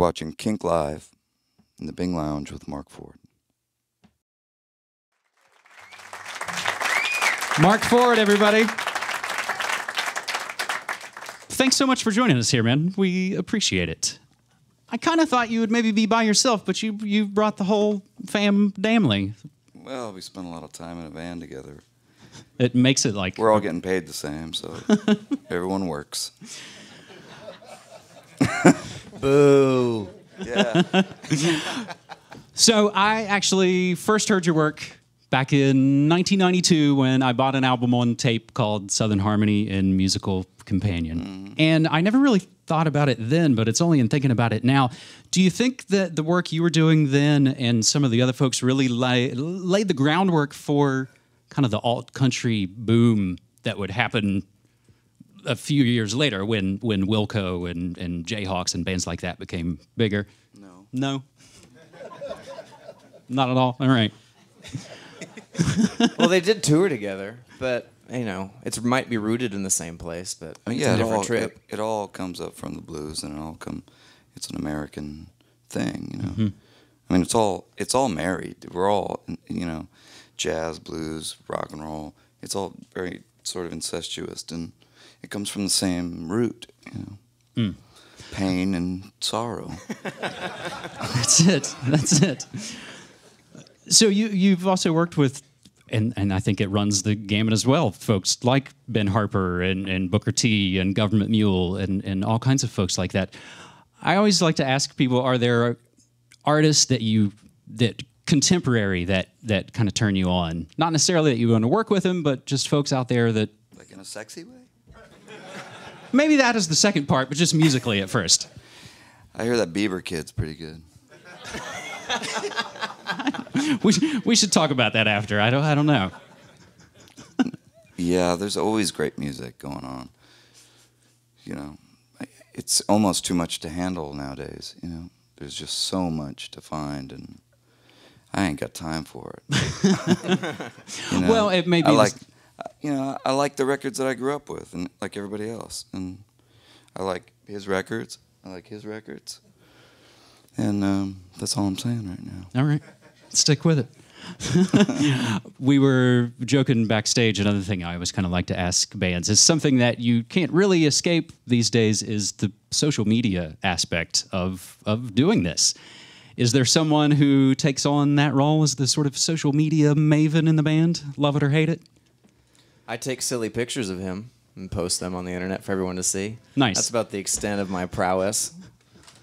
watching Kink Live in the Bing Lounge with Marc Ford. Marc Ford, everybody. Thanks so much for joining us here, man. We appreciate it. I kind of thought you would maybe be by yourself, but you brought the whole family. Well, we spent a lot of time in a van together. It makes it like... We're all getting paid the same, so everyone works. Boo. Yeah. So I actually first heard your work back in 1992 when I bought an album on tape called Southern Harmony and Musical Companion. And I never really thought about it then, but it's only in thinking about it now. Do you think that the work you were doing then and some of the other folks really laid the groundwork for kind of the alt-country boom that would happen a few years later when Wilco and Jayhawks and bands like that became bigger? No. No? Not at all? All right. Well, they did tour together, but, you know, it might be rooted in the same place, but it's a different trip. It all comes up from the blues, and it's an American thing, you know. Mm-hmm. I mean, it's all married. We're all, you know, jazz, blues, rock and roll. It's all very sort of incestuous, and it comes from the same root, you know. Pain and sorrow. That's it. That's it. So you've also worked with, and I think it runs the gamut as well, folks like Ben Harper and Booker T and Government Mule and all kinds of folks like that. I always like to ask people, are there artists that contemporary that kind of turn you on? Not necessarily that you want to work with them, but just folks out there that... Like in a sexy way? Maybe that is the second part, but just musically at first. I hear that Bieber kid's pretty good. We should talk about that after. I don't know. Yeah, there's always great music going on. You know, it's almost too much to handle nowadays, you know. There's just so much to find, and I ain't got time for it. You know? Well, it may be... I like the records that I grew up with, and like everybody else. And I like his records. I like his records. And that's all I'm saying right now. All right. Stick with it. We were joking backstage. Another thing I always kind of like to ask bands is something that you can't really escape these days is the social media aspect of doing this. Is there someone who takes on that role as the sort of social media maven in the band? Love it or hate it? I take silly pictures of him and post them on the internet for everyone to see. Nice. That's about the extent of my prowess.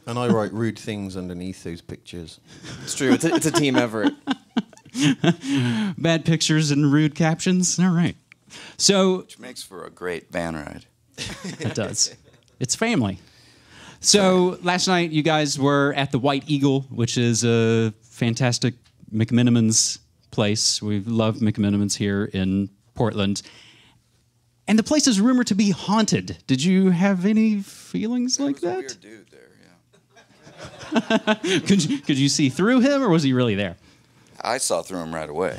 And I write rude things underneath those pictures. It's true. It's a team effort. Bad pictures and rude captions. All right. So Which makes for a great van ride. it does. It's family. So last night you guys were at the White Eagle, which is a fantastic McMenamins place. We love McMenamins here in Portland. And the place is rumored to be haunted. Did you have any feelings like that? There was a weird dude there, yeah. Could you see through him, or was he really there? I saw through him right away.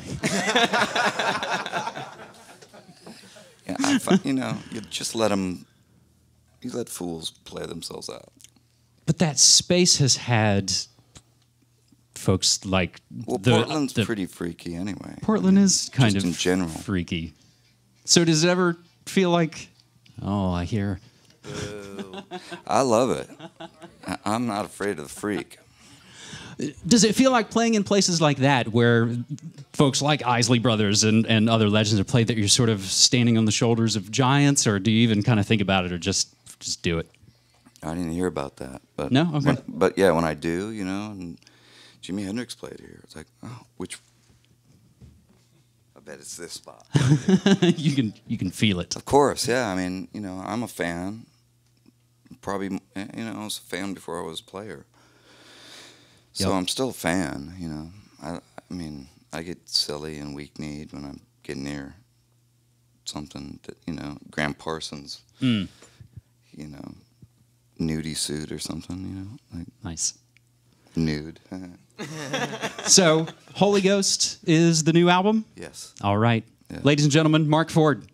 You know, you just let them... You let fools play themselves out. But that space has had folks like... Well, Portland's pretty freaky anyway. Portland is kind just of in general. freaky. So does it ever feel like, oh, I hear... I love it. I'm not afraid of the freak. Does it feel like playing in places like that where folks like Isley Brothers and other legends have played that you're sort of standing on the shoulders of giants, or do you even kind of think about it or just do it? I didn't hear about that. But No? Okay. But yeah, when I do, you know, and Jimi Hendrix played here, it's like, oh, which... I bet it's this spot. you can feel it. Of course, yeah. I mean, you know, I'm a fan. Probably, you know, I was a fan before I was a player. So Yep. I'm still a fan, you know. I mean, I get silly and weak-kneed when I'm getting near something that, you know, Graham Parsons, you know, nudie suit or something, you know, like Nice. nude. So, Holy Ghost is the new album? Yes. All right. Yeah. Ladies and gentlemen, Marc Ford.